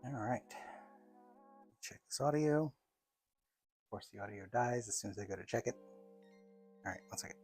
All right, check this audio. Of course, the audio dies as soon as I go to check it. All right, one second.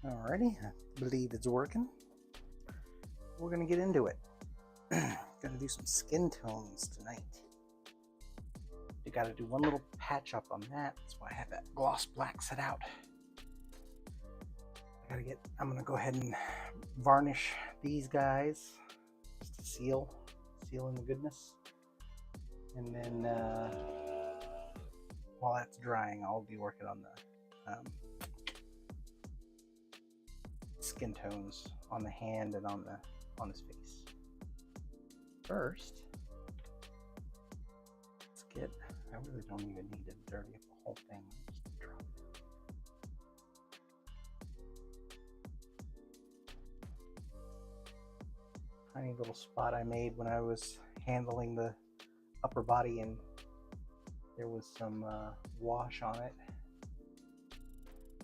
Alrighty, I believe it's working. We're gonna get into it. Gonna do some skin tones tonight. You gotta do one little patch up on that. That's why I have that gloss black set out. I'm gonna go ahead and varnish these guys just to seal in the goodness. And then while that's drying, I'll be working on the skin tones on the hand and on his face. First, I really don't even need to dirty up the whole thing. Just drop it. Tiny little spot I made when I was handling the upper body, and there was some wash on it,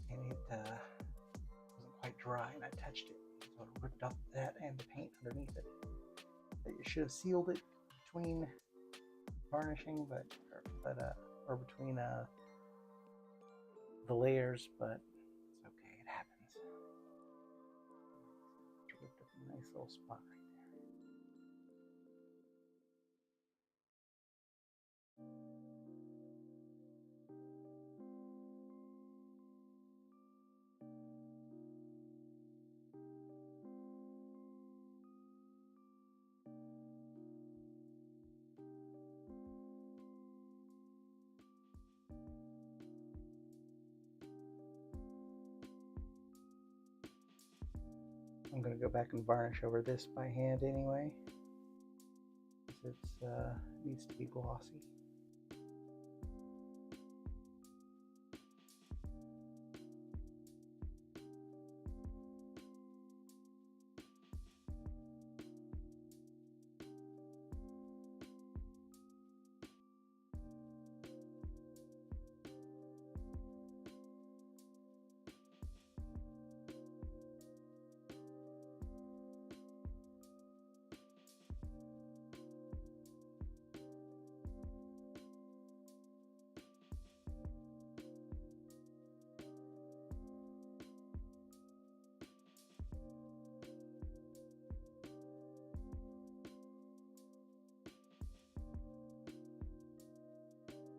and it wasn't quite dry, and I touched it, so it ripped up that and the paint underneath it. But you should have sealed it between varnishing, or between the layers, but it's okay, it happens. It ripped up a nice little spot right I'm going to go back and varnish over this by hand anyway, because it needs to be glossy.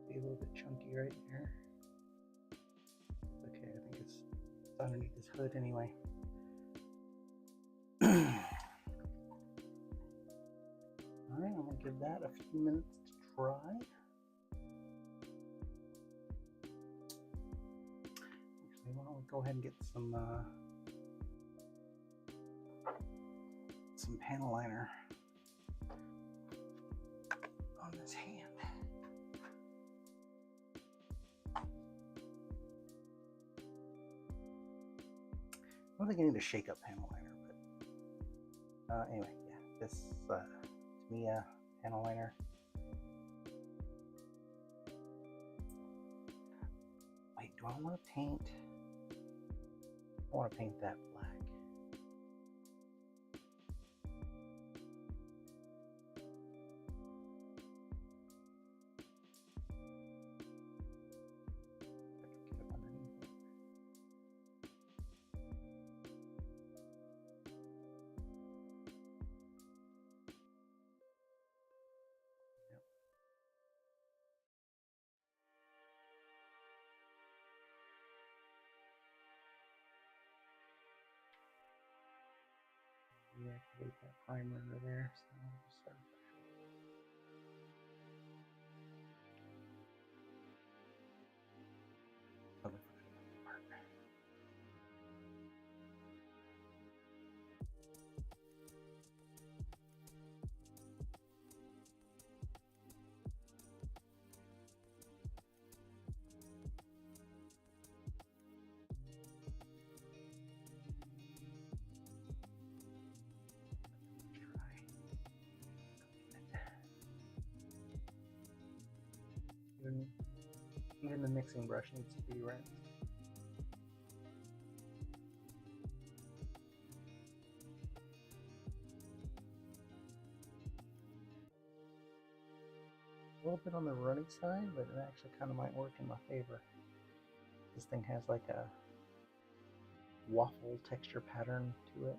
A little bit chunky right there. Okay, I think it's underneath his hood anyway. Alright, I'm going to give that a few minutes to dry. Actually, why don't we go ahead and get some panel liner on this hand. I don't think I need to shake up panel liner, but anyway, yeah, this Tamiya panel liner. Wait, do I want to paint? I want to paint that black. Deactivate that primer over there. So I'll just start fresh. Even the mixing brush needs to be rinsed. A little bit on the runny side, but it actually kind of might work in my favor. This thing has like a waffle texture pattern to it.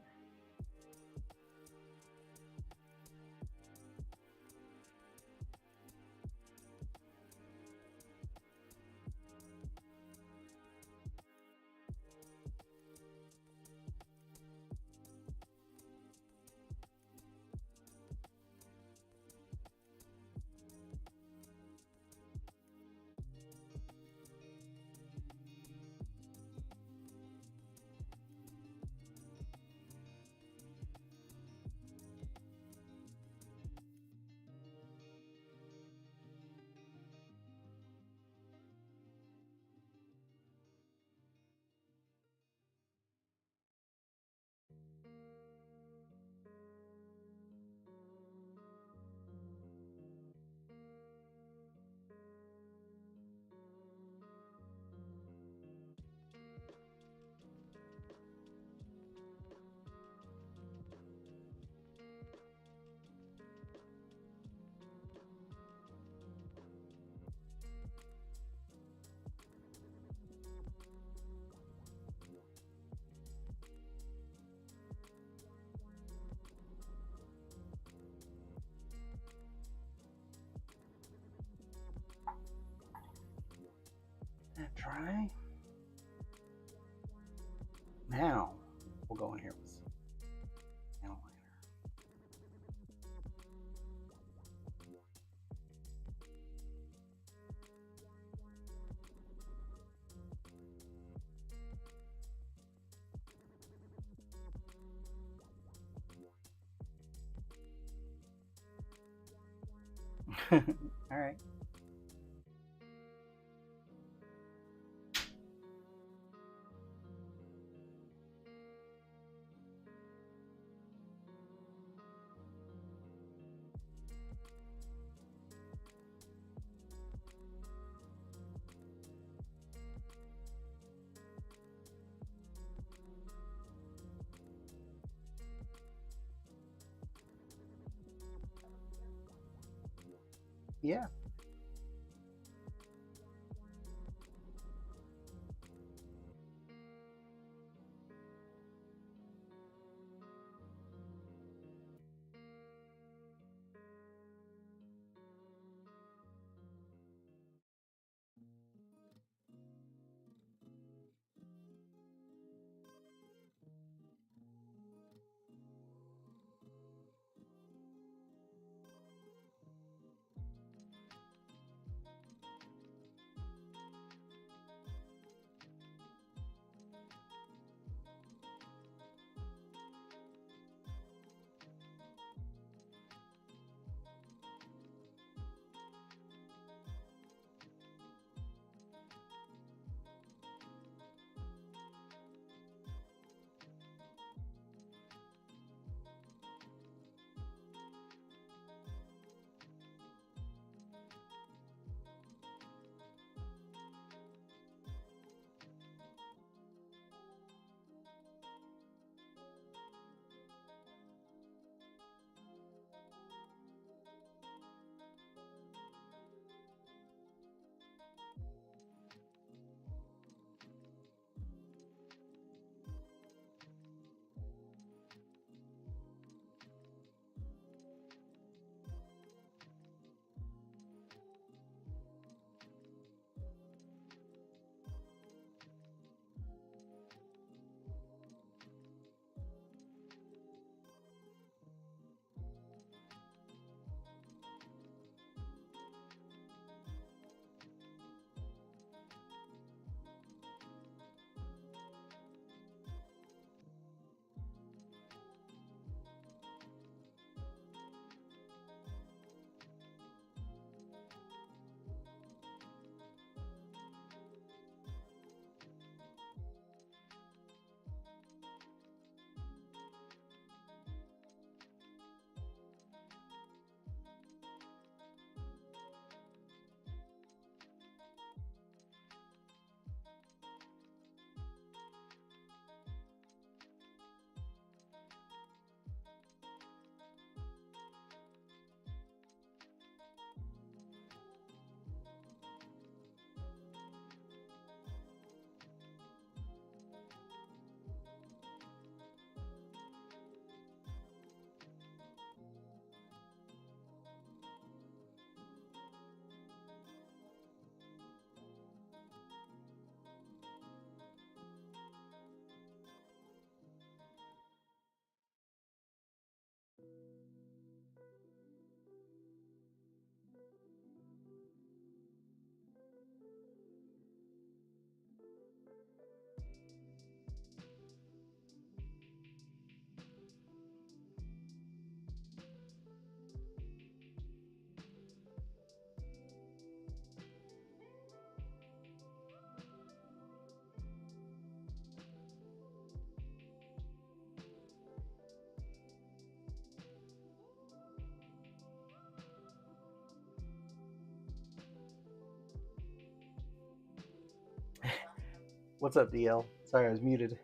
That dry. Now we'll go in here with some eyeliner. All right. Yeah. What's up, DL? Sorry, I was muted.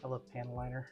I love panel liner.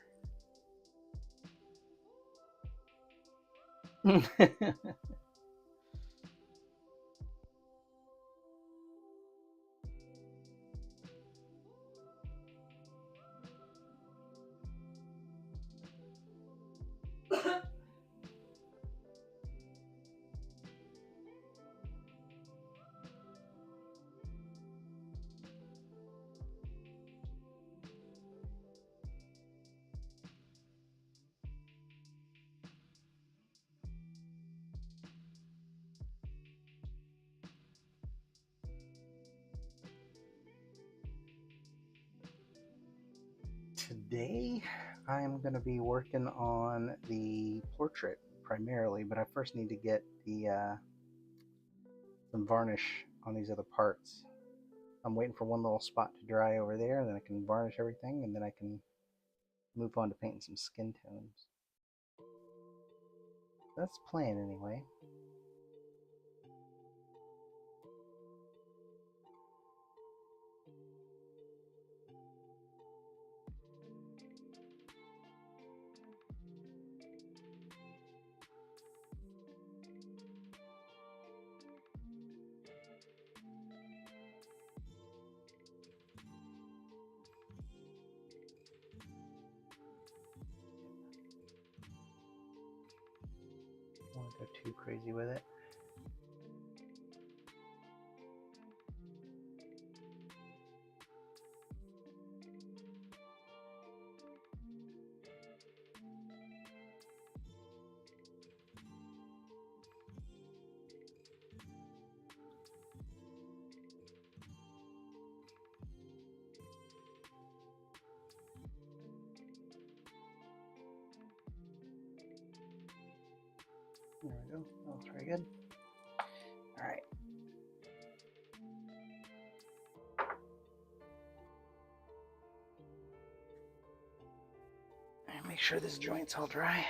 Today, I'm going to be working on the portrait primarily, but I first need to get the some varnish on these other parts. I'm waiting for one little spot to dry over there, and then I can varnish everything, and then I can move on to painting some skin tones. That's the plan anyway. I don't want to go too crazy with it. There we go. That looks very good. All right. And make sure this joint's all dry.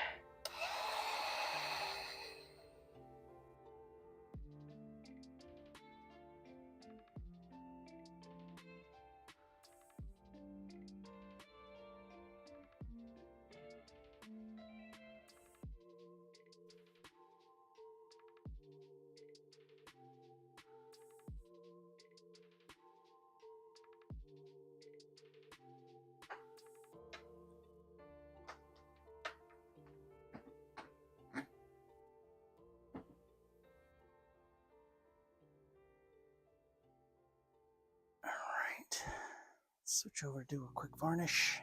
Switch over, do a quick varnish.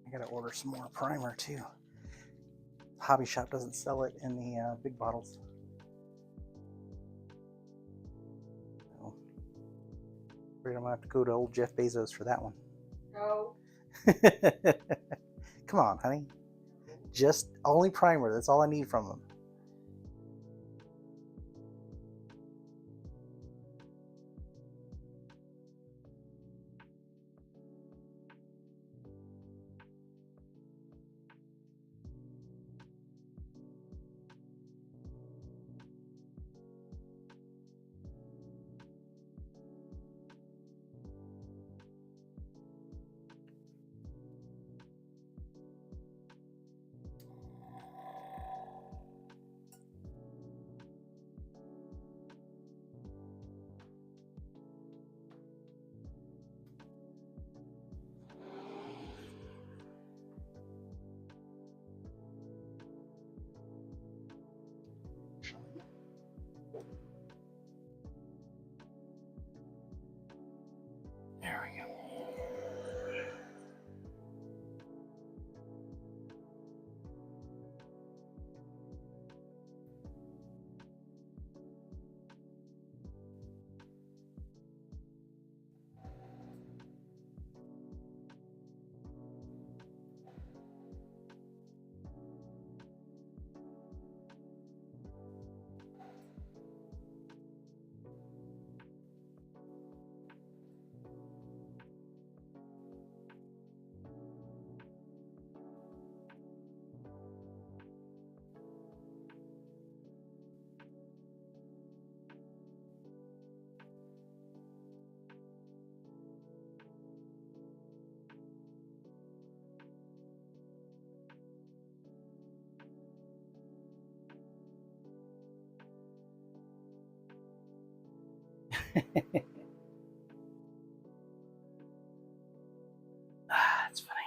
I gotta order some more primer too. Hobby Shop doesn't sell it in the big bottles. So, afraid I'm gonna have to go to old Jeff Bezos for that one. No. Come on, honey. Just only primer. That's all I need from them. There we go. That's funny.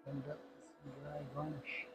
End up with some dry varnish.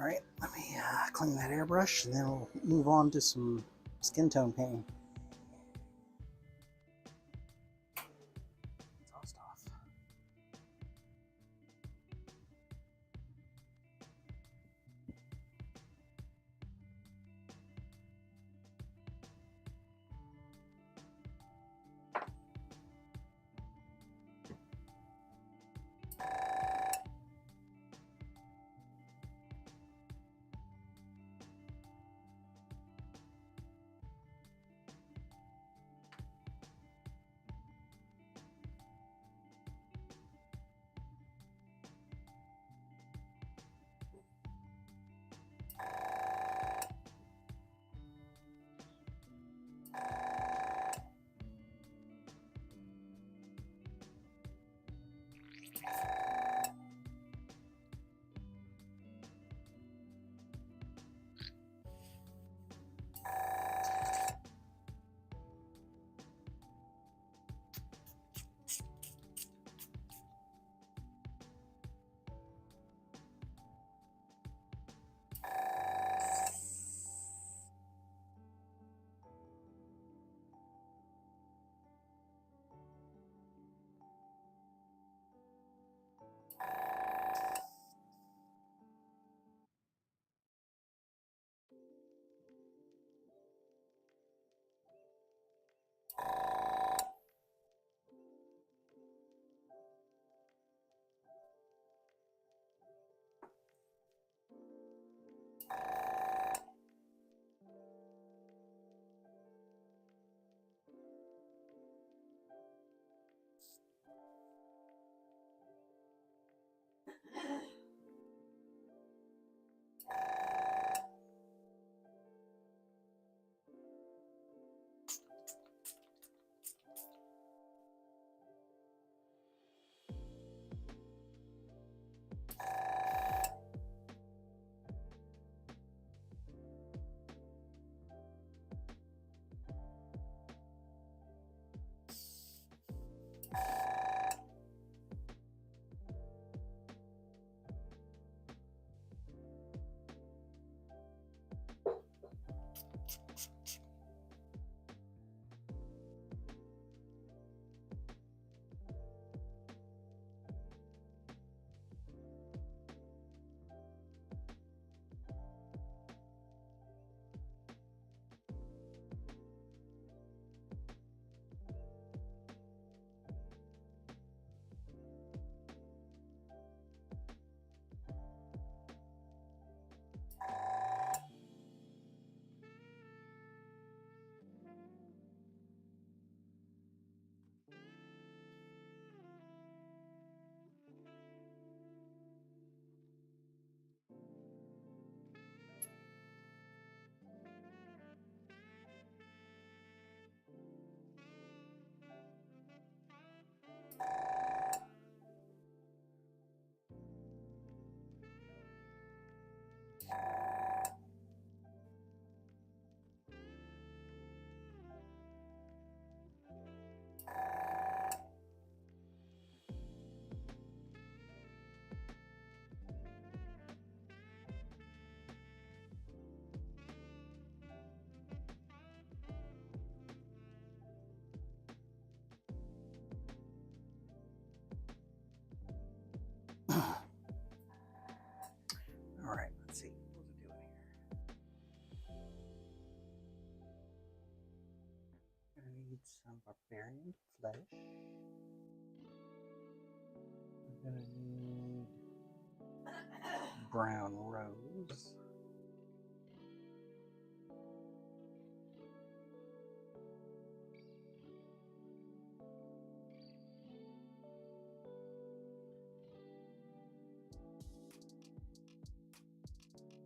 Alright, let me clean that airbrush and then we'll move on to some skin tone painting. Exhaust off. Alright, let's see. What's it doing here? Gonna need some barbarian flesh. We're gonna need brown rose.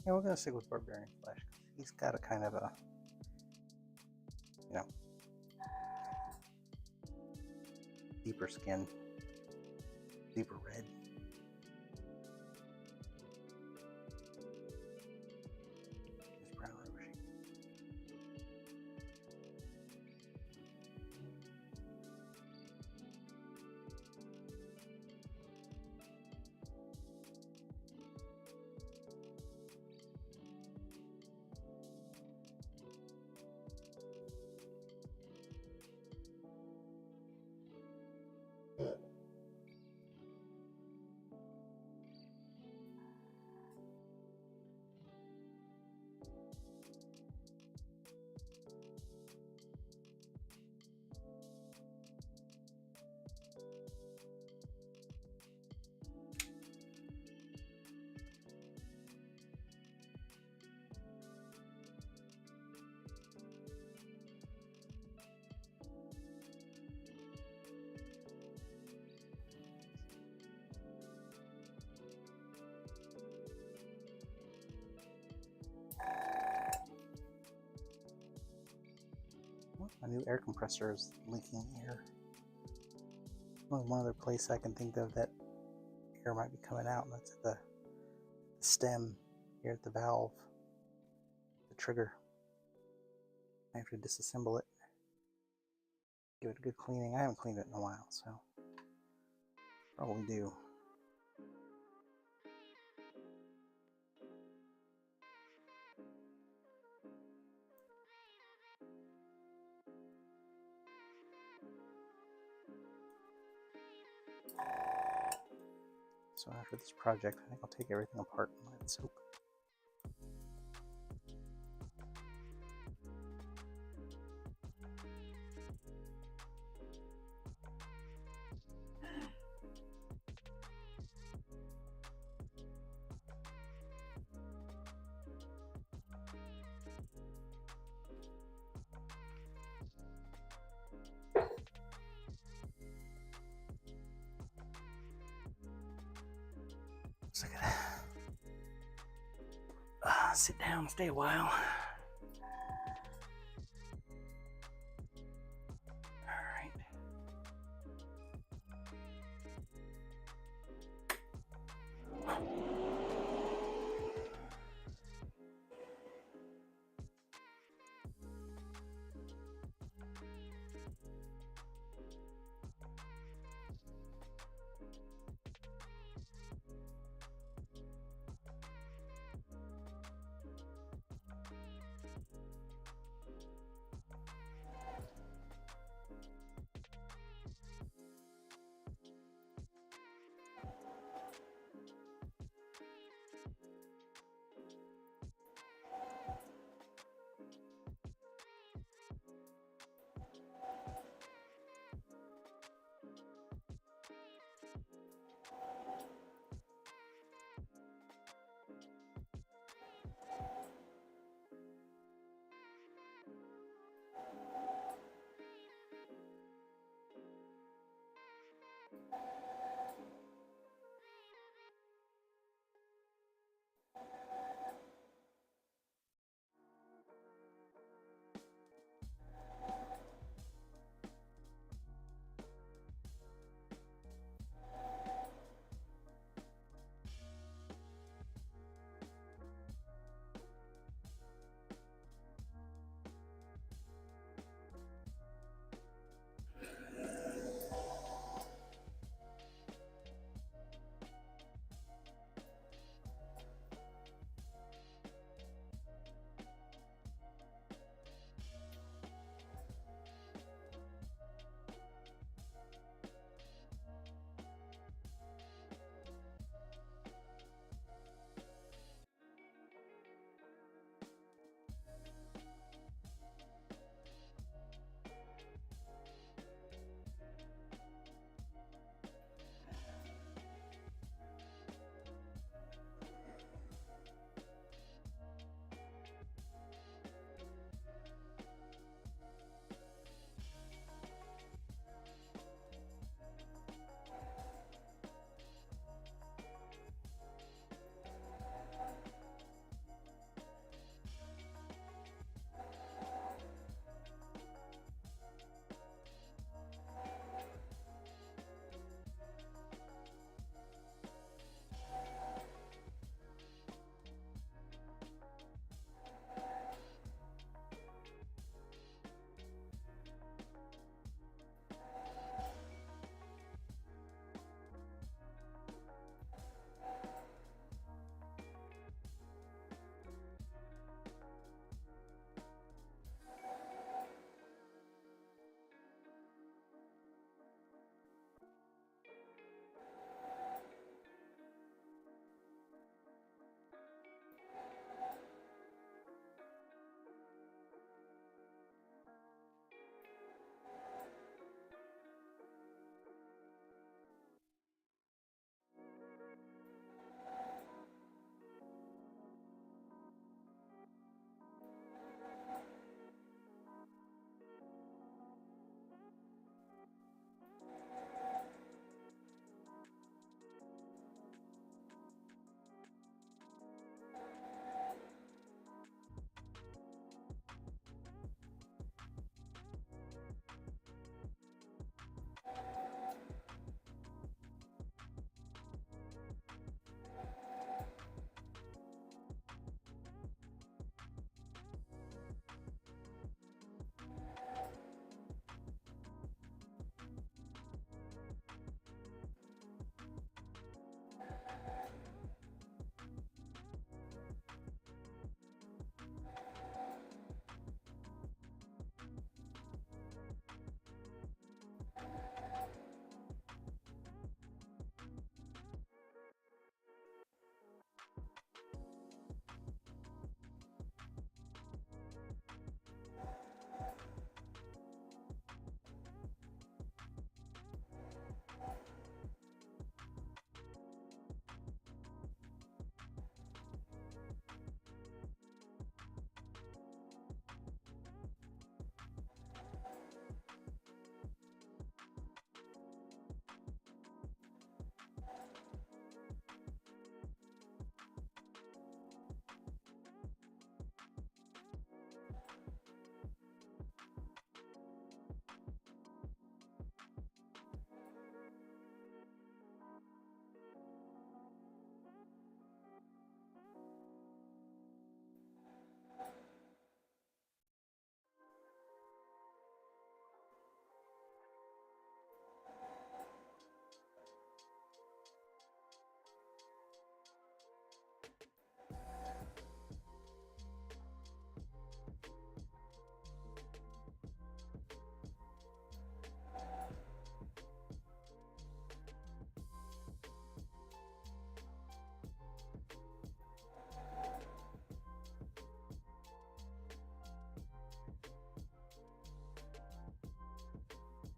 Yeah, we're gonna stick with barbarian flesh because he's got a kind of a, you know, deeper skin, deeper red. It's brown rosy. My new air compressor is leaking air. Only one other place I can think of that air might be coming out, and that's at the stem here at the valve, the trigger. I have to disassemble it, give it a good cleaning. I haven't cleaned it in a while, so probably do. So after this project, I think I'll take everything apart and let it soak. So I gotta sit down and stay a while. Alright.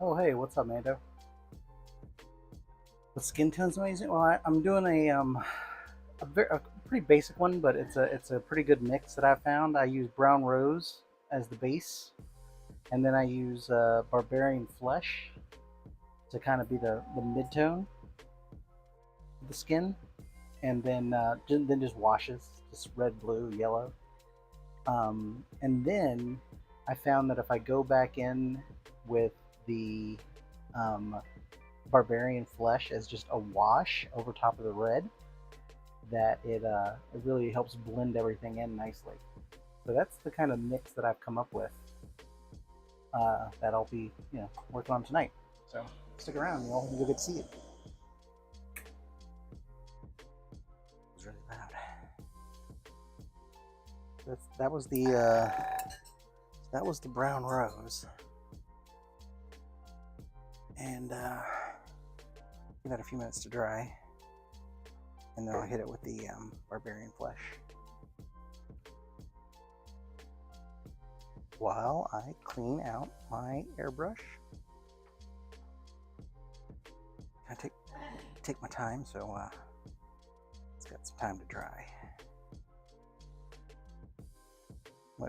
Oh, hey, what's up, Mando? The skin tone's amazing. Well, I'm doing a pretty basic one, but it's a pretty good mix that I found. I use brown rose as the base, and then I use barbarian flesh to kind of be the mid tone of the skin, and then just washes, just red, blue, yellow, and then I found that if I go back in with the um, barbarian flesh as just a wash over top of the red, that it really helps blend everything in nicely. So that's the kind of mix that I've come up with that I'll be working on tonight. So stick around, you'll get to see it. It was really loud. That was the brown rose, and give that a few minutes to dry, and then I'll hit it with the barbarian flesh. While I clean out my airbrush, I take my time, so it's got some time to dry. I'm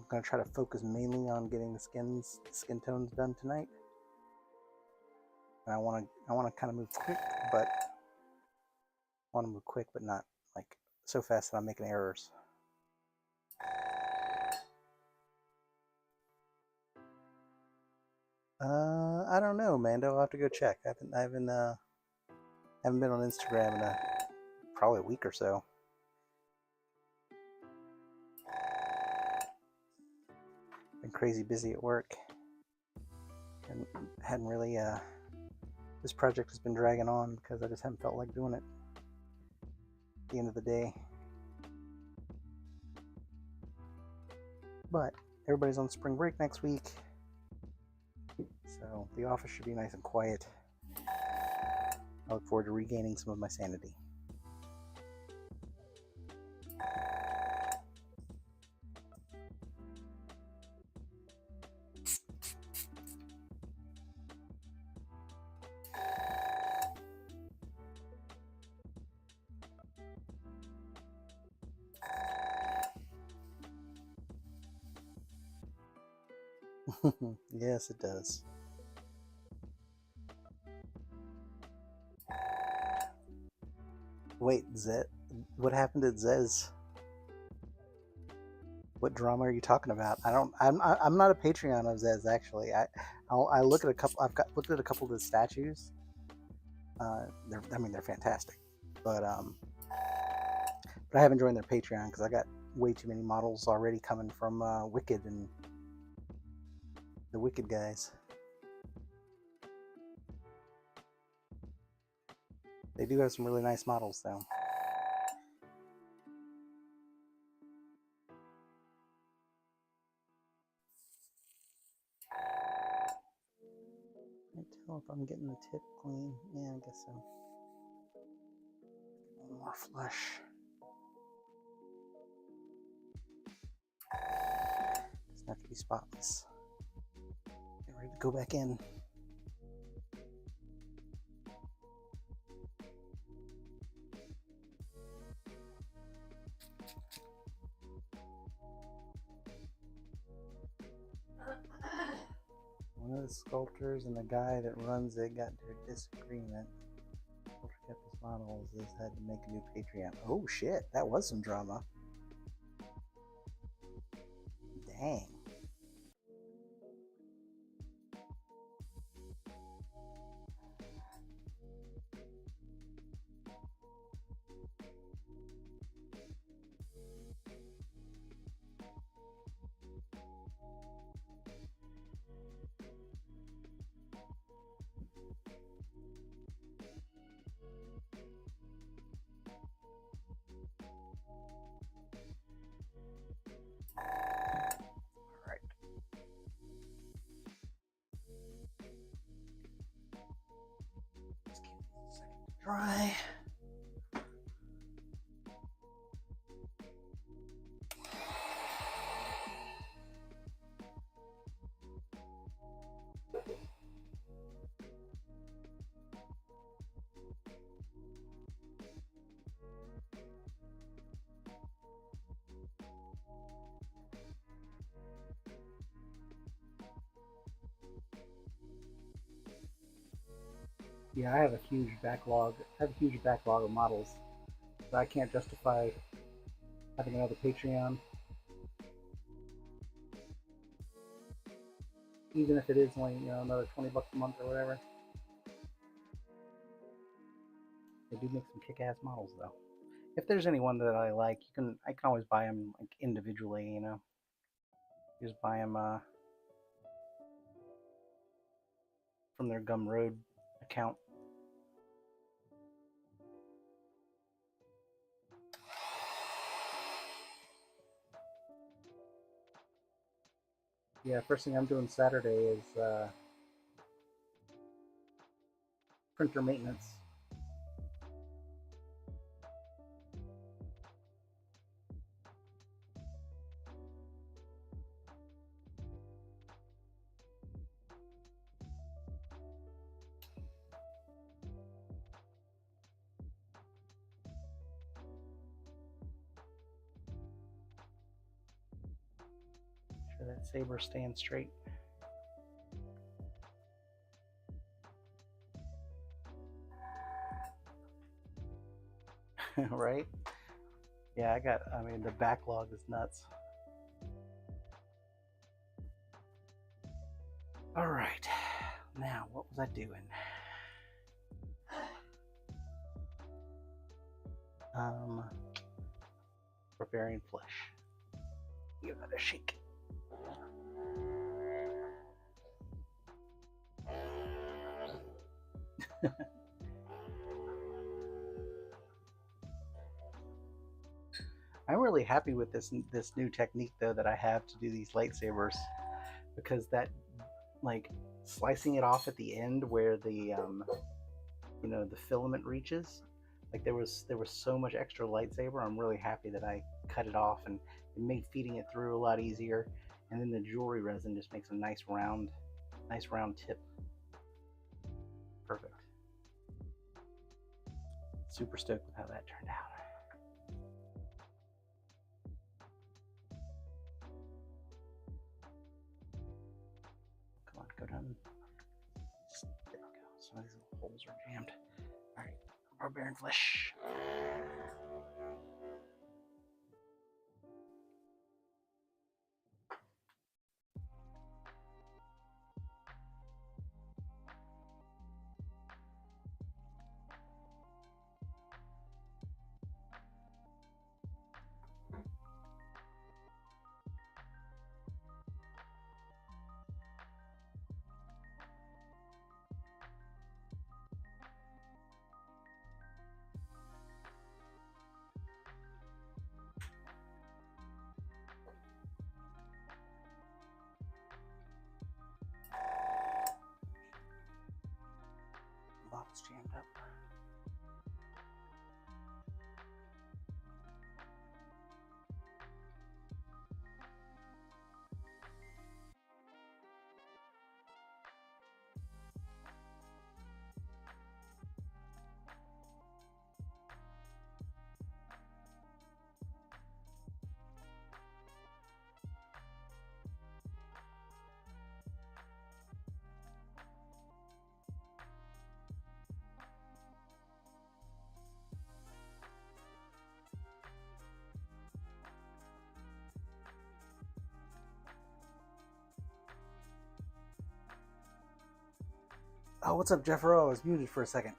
gonna try to focus mainly on getting the skin tones done tonight. And I want to kind of move quick, but not like so fast that I'm making errors. I don't know, Mando. I'll have to go check. I haven't been on Instagram in probably a week or so. Been crazy busy at work, and hadn't really. This project has been dragging on because I just haven't felt like doing it. At the end of the day, but everybody's on spring break next week, so the office should be nice and quiet. I look forward to regaining some of my sanity. Yes, it does. Wait, Zed, what happened to Zez? What drama are you talking about? I'm not a Patreon of Zez actually. I look at a couple. Looked at a couple of the statues. They're fantastic, but I haven't joined their Patreon because I got way too many models already coming from Wicked and the Wicked guys. They do have some really nice models, though. Can't tell if I'm getting the tip clean. Yeah, I guess so. A little more flush. Doesn't have to be spotless. Get ready to go back in. One of the sculptors and the guy that runs it got into a disagreement. The sculptor kept his models, has had to make a new Patreon. Oh shit, that was some drama. Dang. Dry. Yeah, I have a huge backlog. I have a huge backlog of models. So I can't justify having another Patreon, even if it is only another $20 a month or whatever. They do make some kick-ass models though. If there's anyone that I like, I can always buy them like individually. You just buy them from their Gumroad account. Yeah, first thing I'm doing Saturday is printer maintenance. Sure that saber stands straight. Right? Yeah, I mean, the backlog is nuts. All right. Now, what was I doing? Barbarian flesh. Give that a shake. I'm really happy with this new technique though that I have to do these lightsabers, because that, like, slicing it off at the end where the the filament reaches, like there was so much extra lightsaber. I'm really happy that I cut it off, and it made feeding it through a lot easier. And then the jewelry resin just makes a nice round tip. Perfect. Super stoked with how that turned out. Come on, go down. There we go. Some of these little holes are jammed. All right, barbarian flesh. Box jammed up. Oh, what's up, Jeffro? I was muted for a second.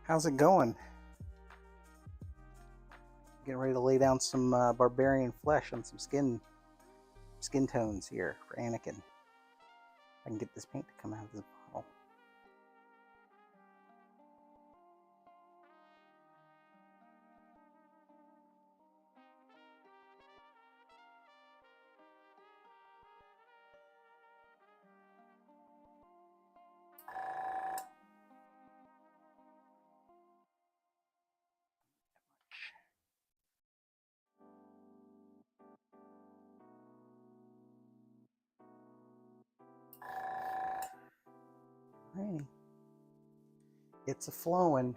How's it going? Getting ready to lay down some barbarian flesh on some skin tones here for Anakin. I can get this paint to come out of this bottle. Alrighty. It's a flowing.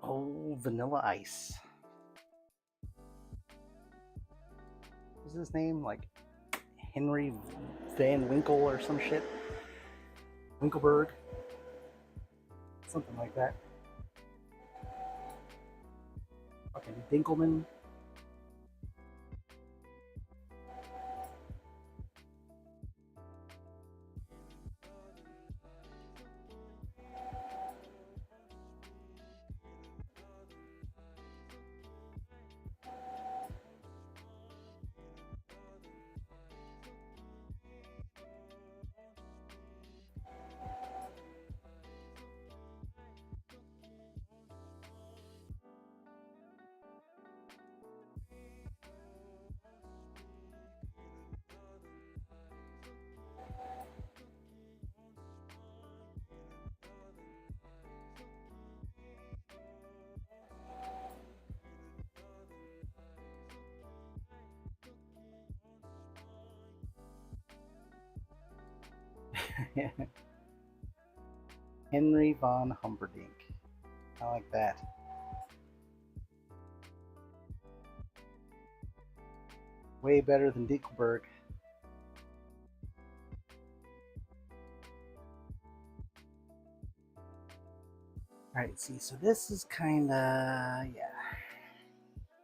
Oh, vanilla ice. what's his name? Like Henry Van Winkle or some shit. Winkleberg. Something like that. Fucking Dinkelman. Henry von Humperdinck. I like that. Way better than Dinkelberg. Alright, see, so this is kinda, yeah.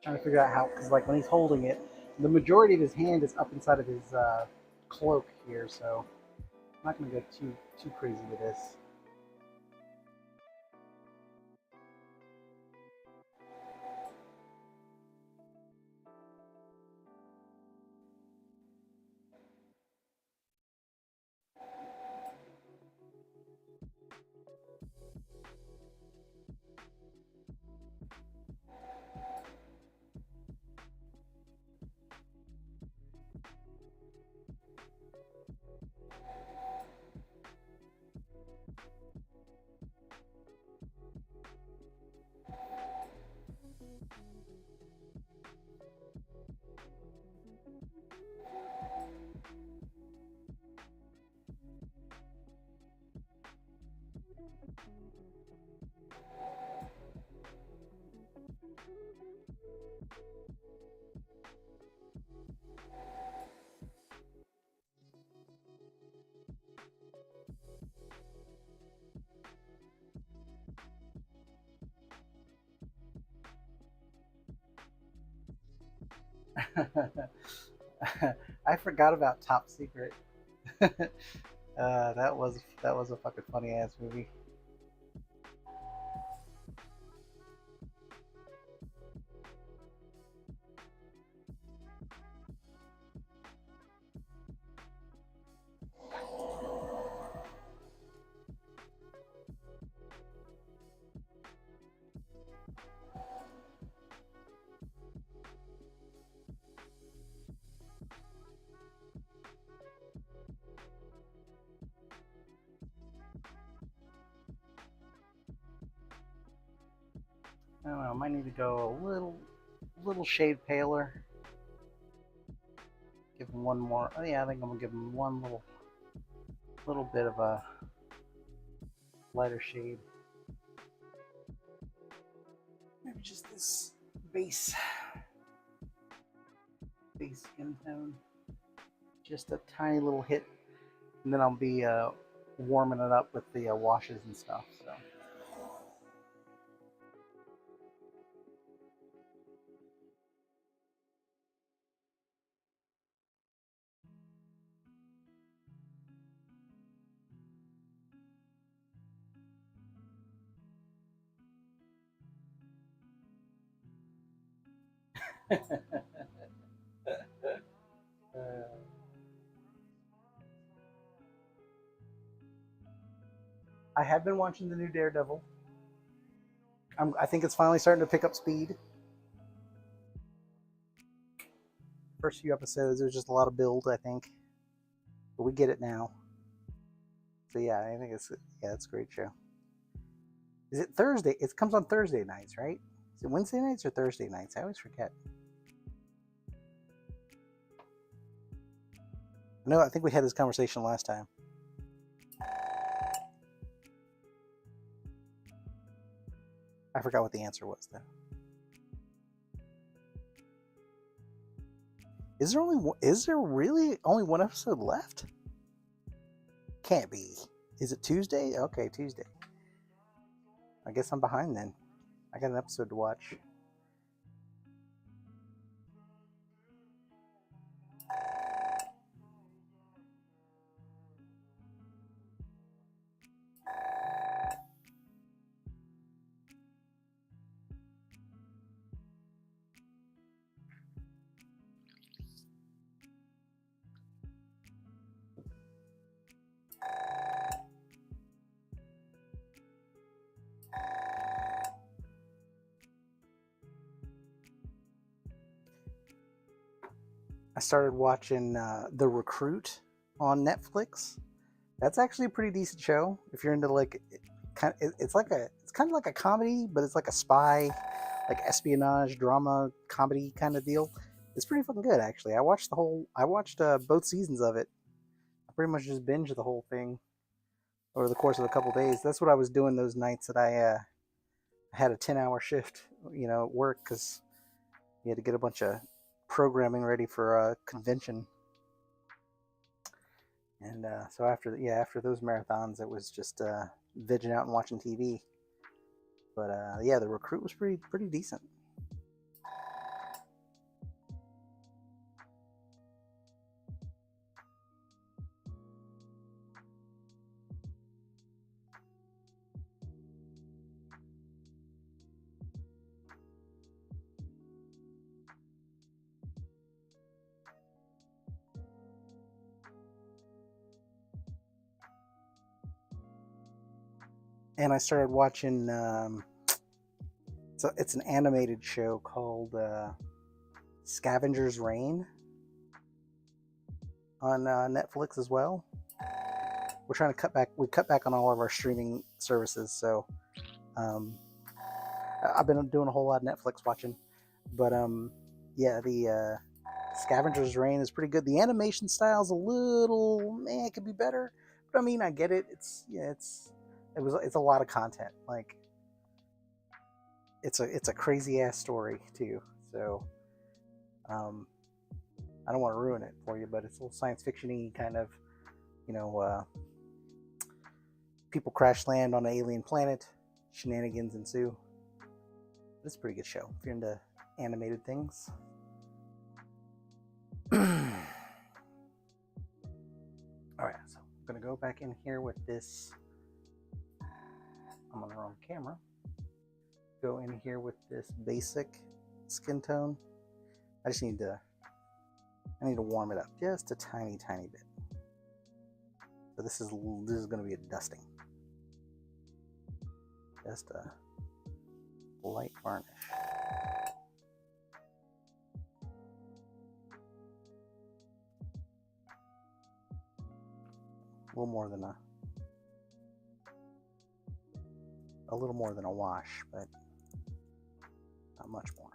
Trying to figure out how, because like when he's holding it, the majority of his hand is up inside of his cloak here, so I'm not going to go too crazy with this. I forgot about Top Secret. That was a fucking funny ass movie. I don't know. I might need to go a little shade paler. Give him one more. Oh yeah, I think I'm gonna give him one little bit of a lighter shade. Maybe just this base skin tone. Just a tiny little hit, and then I'll be warming it up with the washes and stuff. So. I have been watching the new Daredevil. I think it's finally starting to pick up speed. First few episodes, it was just a lot of build, I think, but we get it now. So yeah, I think it's a great show. Is it Thursday? It comes on Thursday nights, right? Is it Wednesday nights or Thursday nights? I always forget. No, I think we had this conversation last time. I forgot what the answer was, though. Is there really only one episode left? Can't be. Is it Tuesday? Okay, Tuesday. I guess I'm behind then. I got an episode to watch. I started watching The Recruit on Netflix. That's actually a pretty decent show. If you're into like, it's kind of like a comedy, but it's like a spy, like espionage drama comedy kind of deal. It's pretty fucking good actually. I watched both seasons of it. I pretty much just binged the whole thing over the course of a couple days. That's what I was doing those nights that I had a 10-hour shift, at work because you had to get a bunch of programming ready for a convention. And so after those marathons, it was just vegging out and watching TV. But yeah, The Recruit was pretty decent. And I started watching. So it's an animated show called Scavenger's Reign on Netflix as well. We're trying to cut back. We cut back on all of our streaming services, so I've been doing a whole lot of Netflix watching. But yeah, the Scavenger's Reign is pretty good. The animation style's a little, it could be better. But I mean, I get it. It's a lot of content. Like it's a crazy ass story too. So I don't want to ruin it for you, but it's a little science fiction-y kind of, people crash land on an alien planet, shenanigans ensue. It's a pretty good show if you're into animated things. All right, so I'm gonna go back in here with this. I'm on the wrong camera. Go in here with this basic skin tone. I need to warm it up just a tiny bit. So this is going to be a dusting. Just a light varnish. A little more than a wash, but not much more.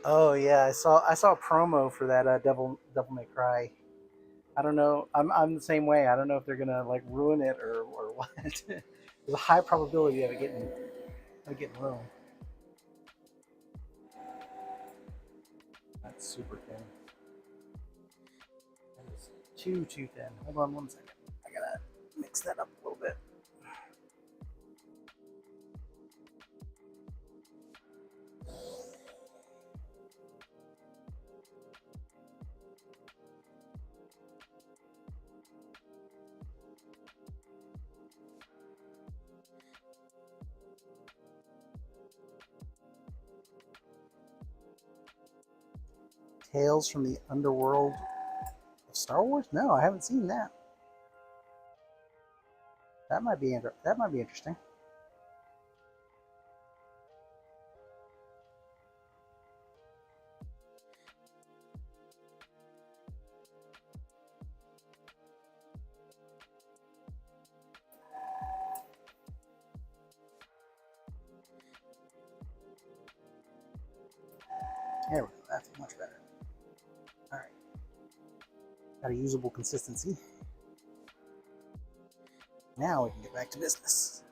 Oh yeah, I saw a promo for that Devil May Cry. I don't know. I'm the same way. I don't know if they're gonna like ruin it or what. There's a high probability of it getting ruined. That's super thin. That is too thin. Hold on 1 second. I gotta mix that up a little bit. Tales from the Underworld of Star Wars? No, I haven't seen that. That might be interesting. There we go. That's much better. All right. got a usable consistency. Now we can get back to business.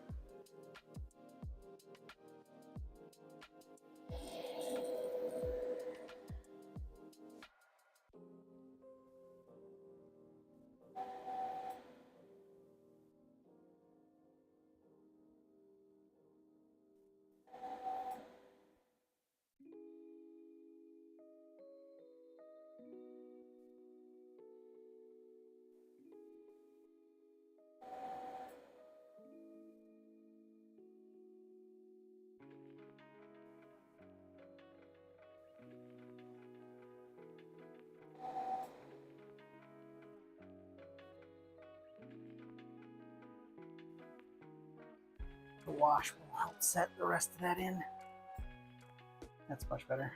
The wash will help set the rest of that in. That's much better.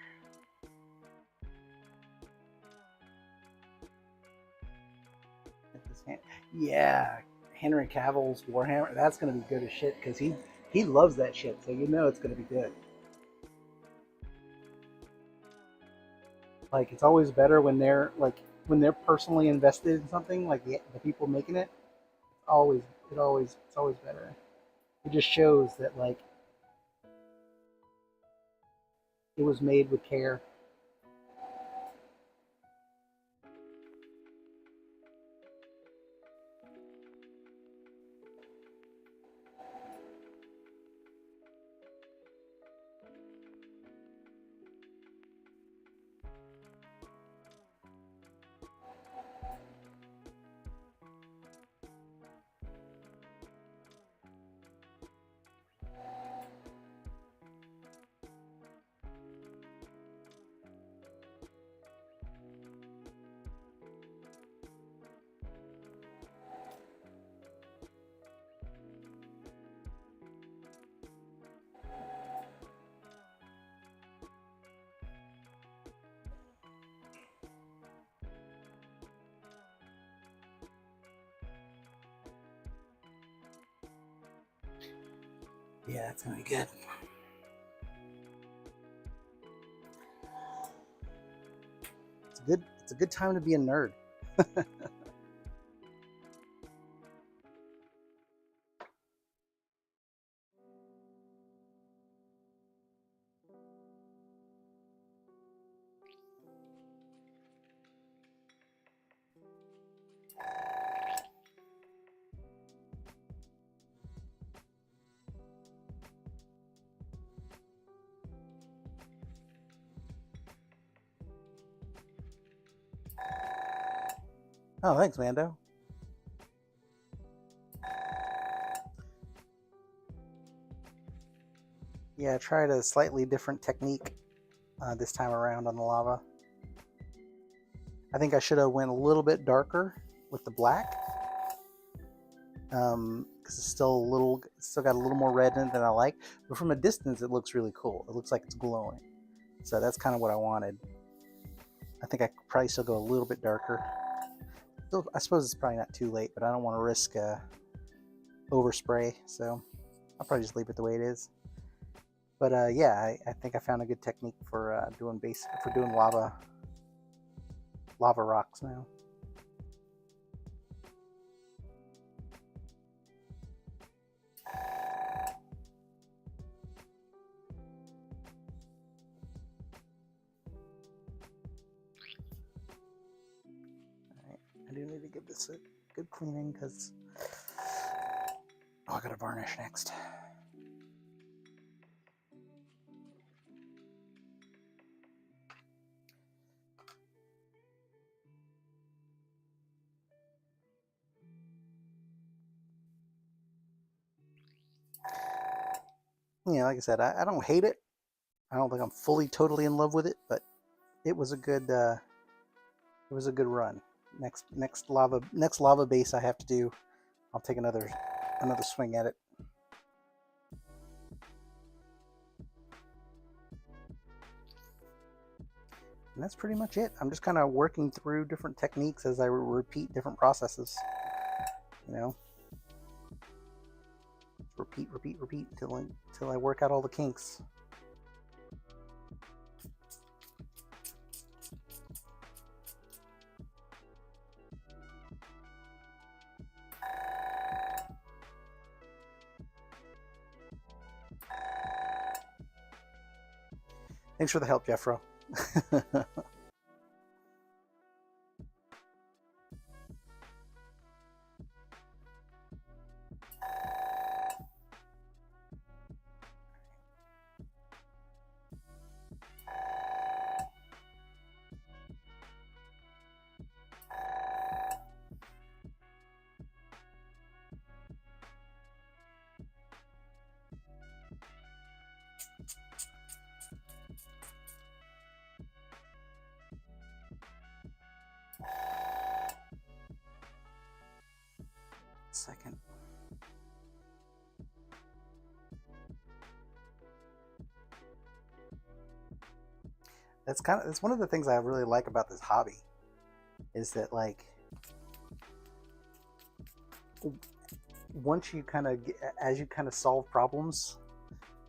Get this hand. Yeah, Henry Cavill's Warhammer. That's gonna be good as shit because he loves that shit. So you know it's gonna be good. Like it's always better when they're personally invested in something. Like the people making it. It's always better. It just shows that like it was made with care. Yeah, it's gonna be good. It's a good time to be a nerd. Oh, thanks, Mando. Yeah, I tried a slightly different technique this time around on the lava. I think I should have went a little bit darker with the black, because it's still got a little more red in it than I like. But from a distance, it looks really cool. It looks like it's glowing. So that's kind of what I wanted. I think I could probably still go a little bit darker. Still, I suppose it's probably not too late, but I don't want to risk overspray, so I'll probably just leave it the way it is. But yeah, I think I found a good technique for doing lava rocks now. Alright, I do need to give this a good cleaning because I gotta varnish next. Yeah, like I said, I don't hate it. I don't think I'm fully totally in love with it, but it was a good run. Next lava base I have to do, I'll take another swing at it. And that's pretty much it. I'm just kind of working through different techniques as I repeat different processes. You know, repeat until I work out all the kinks. Thanks for the help, Jeffro. Second. That's one of the things I really like about this hobby, is that like once you kind of as you kind of solve problems,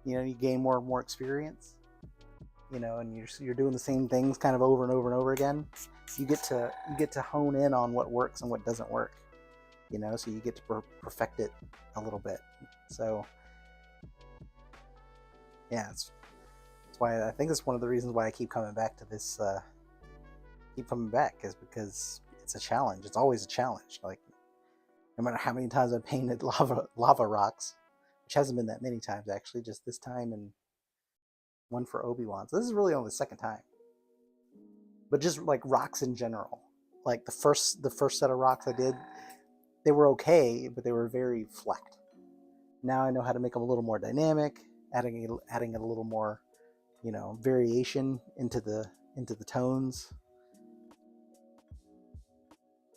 you gain more and more experience, and you're doing the same things kind of over and over and over again. You get to hone in on what works and what doesn't work, so you get to perfect it a little bit. So yeah, that's why I think it's one of the reasons why I keep coming back to this. Keep coming back is because it's a challenge. It's always a challenge. Like no matter how many times I've painted lava rocks, which hasn't been that many times actually, just this time and one for Obi-Wan. So this is really only the second time. But just like rocks in general, like the first set of rocks I did, they were okay, but they were very flecked. Now I know how to make them a little more dynamic, adding a little more, variation into the tones.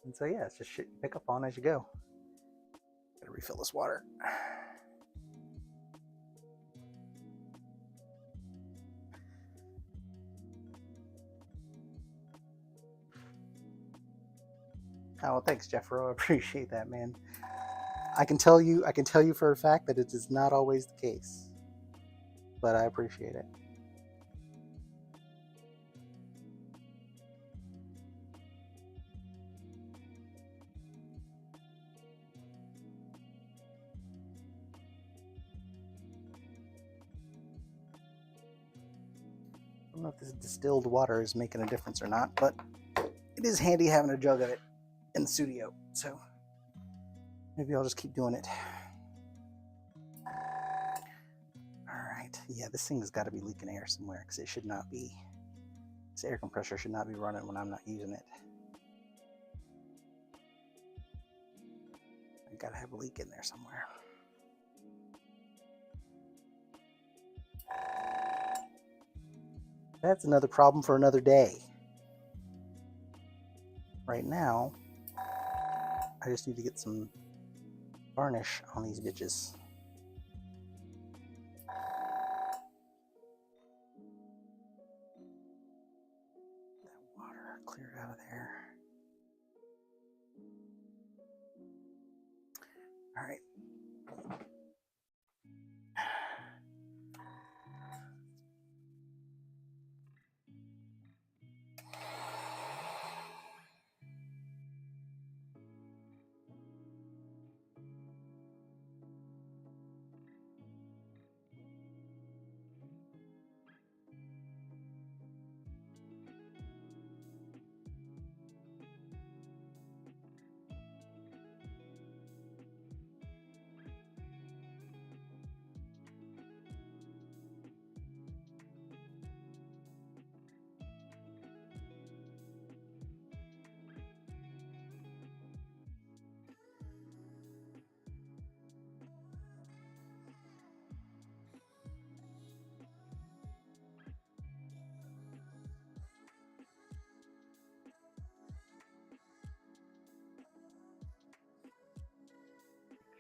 And so yeah, it's just shit you pick up on as you go. Gotta refill this water. Oh, well, thanks, Jeffro. I appreciate that, man. I can tell you for a fact that it is not always the case, but I appreciate it. I don't know if this distilled water is making a difference or not, but it is handy having a jug of it in the studio, so maybe I'll just keep doing it. Alright, yeah, this thing has got to be leaking air somewhere, because it should not be. This air compressor should not be running when I'm not using it. I've got to have a leak in there somewhere. That's another problem for another day. Right now, I just need to get some varnish on these bitches. That water cleared out of there. All right.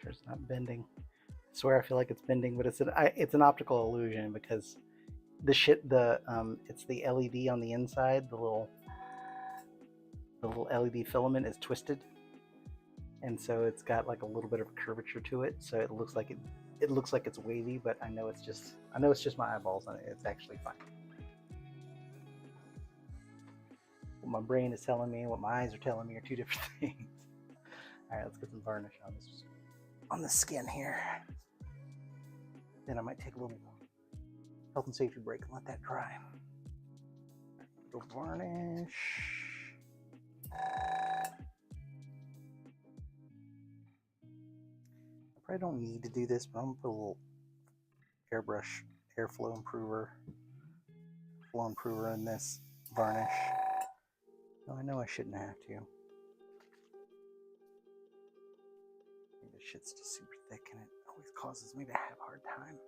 Sure, it's not bending. I swear I feel like it's bending, but it's an optical illusion because it's the LED on the inside, the little LED filament is twisted, and so it's got like a little bit of curvature to it, so it looks like it's wavy, but I know it's just my eyeballs, and it's actually fine. What my brain is telling me and what my eyes are telling me are two different things. All right, let's get some varnish on the skin here. Then I might take a little health and safety break and let that dry. The varnish. I probably don't need to do this, but I'm gonna put a little airbrush flow improver in this varnish. No, I know I shouldn't have to. This shit's just super thick and it always causes me to have a hard time.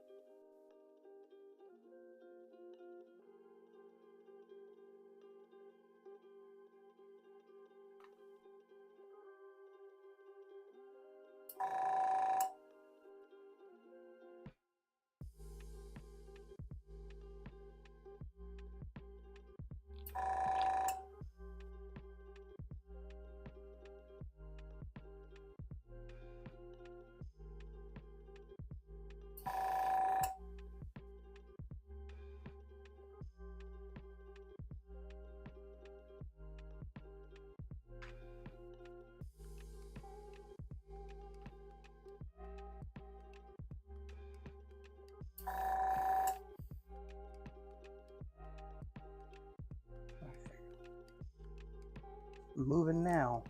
Moving now.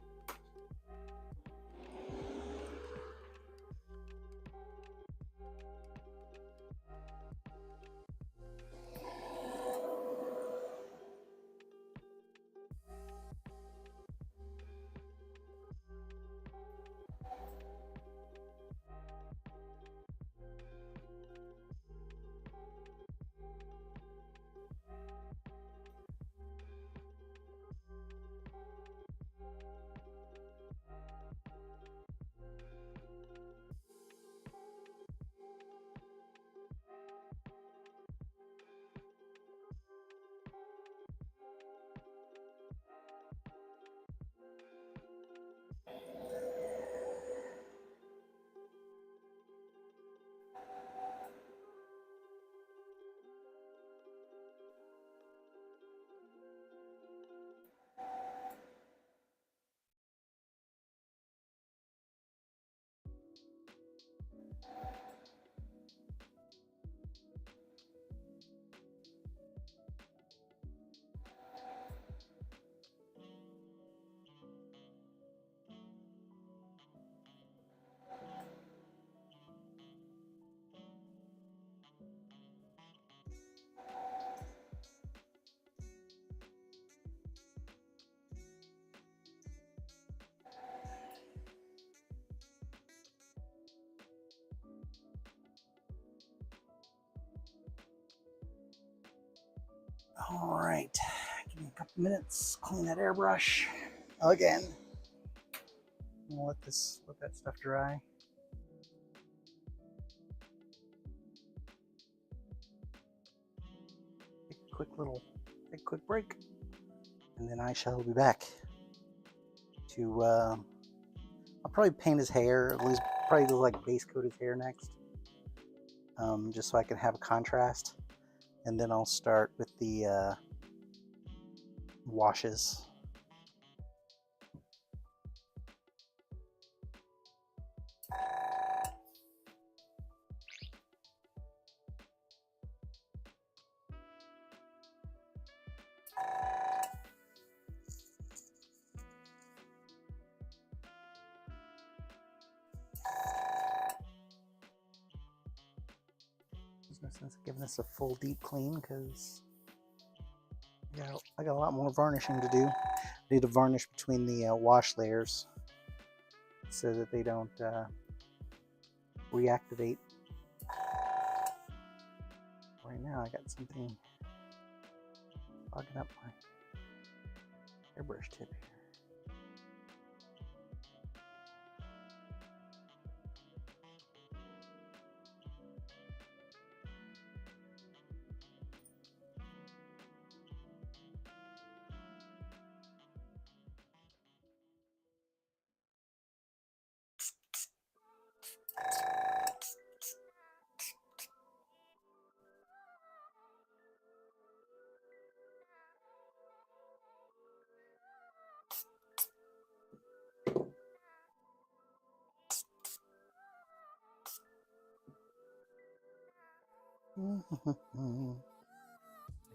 All right, give me a couple minutes, clean that airbrush again. I'll let that stuff dry. Take a quick break, and then I shall be back to, I'll probably paint his hair, at least probably like base coat his hair next, just so I can have a contrast. And then I'll start with the washes. There's no sense of giving this a full deep clean because I got a lot more varnishing to do. I need to varnish between the wash layers so that they don't reactivate. Right now I got something fogging up my airbrush tip here.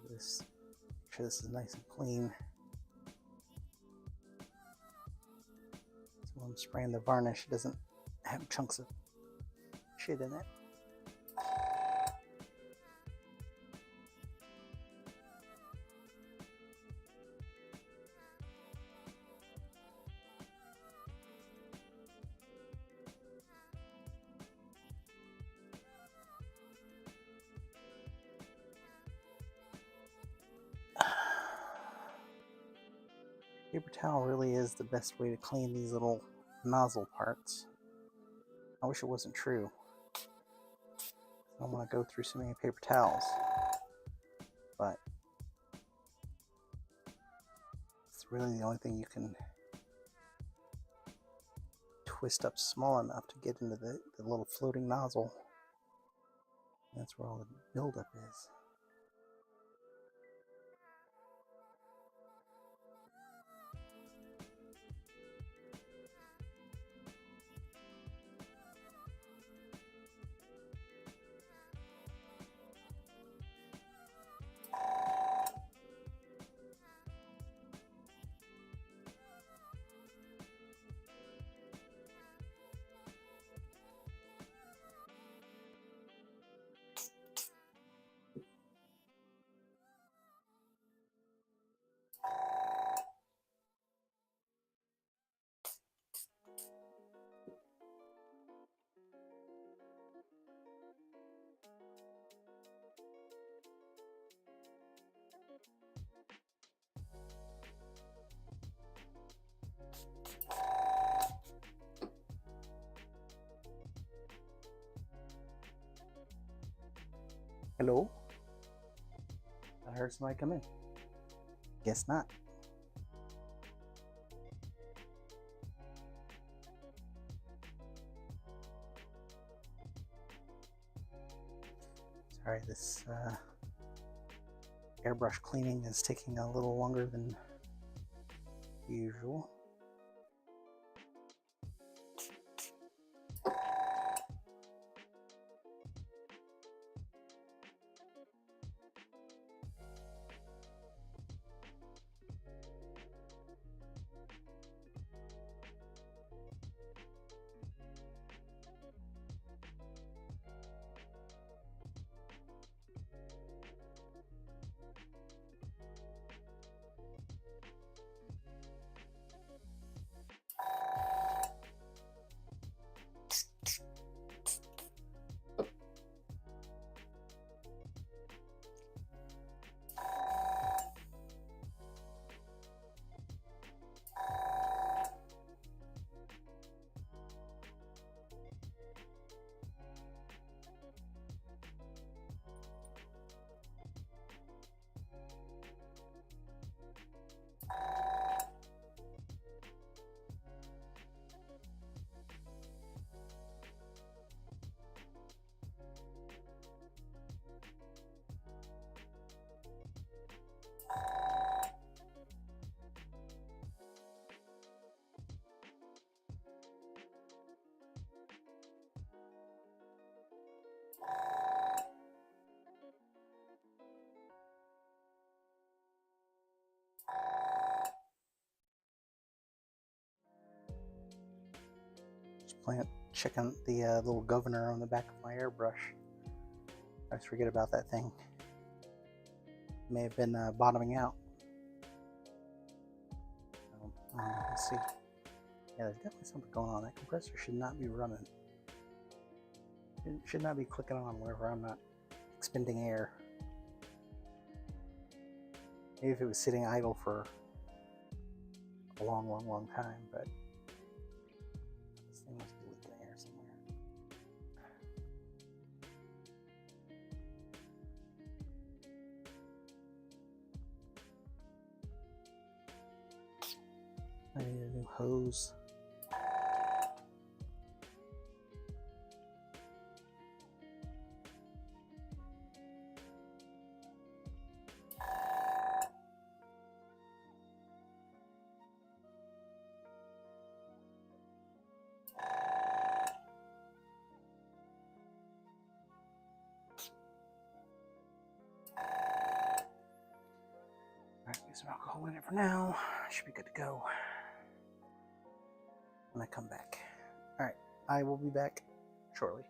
This sure this is nice and clean. So when I'm spraying the varnish, it doesn't have chunks of shit in it. Paper towel really is the best way to clean these little nozzle parts. I wish it wasn't true. I don't want to go through so many paper towels, but it's really the only thing you can twist up small enough to get into the little floating nozzle. That's where all the buildup is. Hello? I heard somebody come in. Guess not. Sorry, this airbrush cleaning is taking a little longer than usual. Checking the little governor on the back of my airbrush. I always forget about that thing. May have been bottoming out. Let's see. Yeah, there's definitely something going on. That compressor should not be running. It should not be clicking on wherever I'm not expending air. Maybe if it was sitting idle for a long time, but this thing must be leaking air somewhere. I need a new hose. alcohol in it for now. Should be good to go when I come back. All right, I will be back shortly.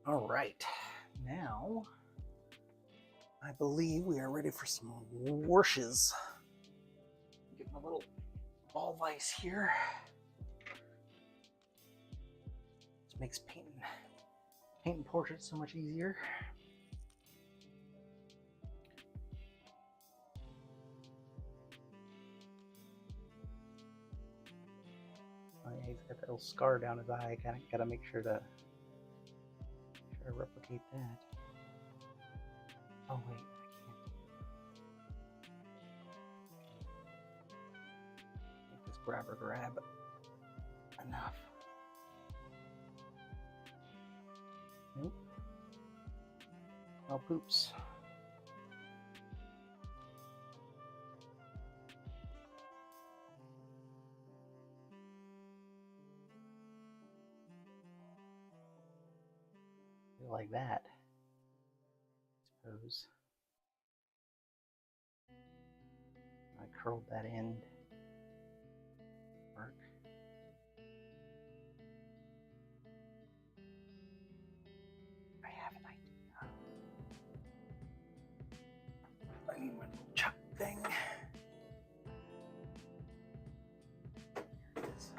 All right, now I believe we are ready for some washes. Get my little ball vise here. This makes painting portraits so much easier. Oh yeah, he's got that little scar down his eye. I gotta make sure to replicate that. Oh wait, I can't. Make this grabber grab enough. Nope. Oh poops. Like that, I suppose. I curled that end. Work. I have an idea. I need my little chuck thing. Here it is.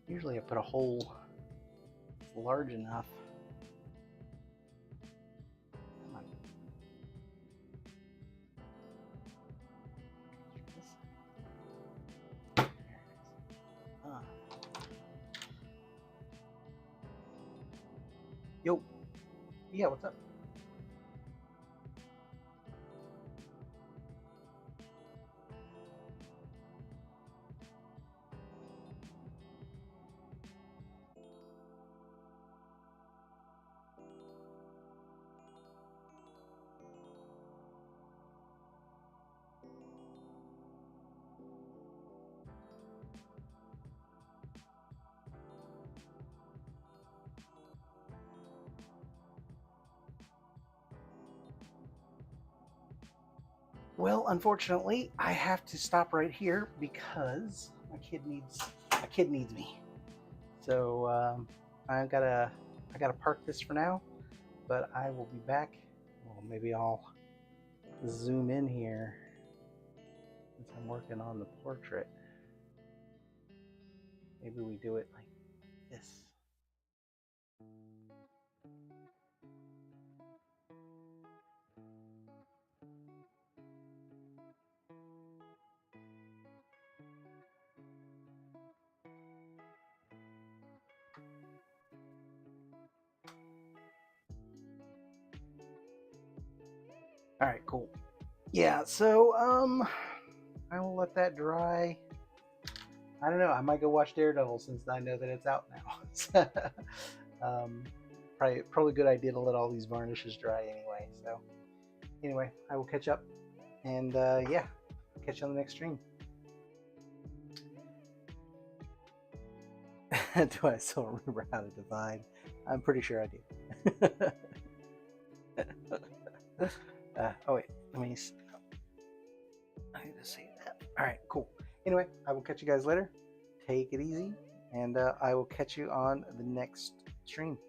Usually I put a hole large enough. Come on. There it is. Yo. Yeah, what's up? Well, unfortunately, I have to stop right here because my kid needs me. So I gotta park this for now, but I will be back. Well, maybe I'll zoom in here since I'm working on the portrait. Maybe we do it like this. All right, cool. Yeah, so I will let that dry. I don't know. I might go watch Daredevil since I know that it's out now. Probably a good idea to let all these varnishes dry anyway. So anyway, I will catch up, and yeah, catch you on the next stream. Do I still remember how to divide? I'm pretty sure I do. Oh wait, I need to save that. All right, cool. Anyway, I will catch you guys later. Take it easy, and I will catch you on the next stream.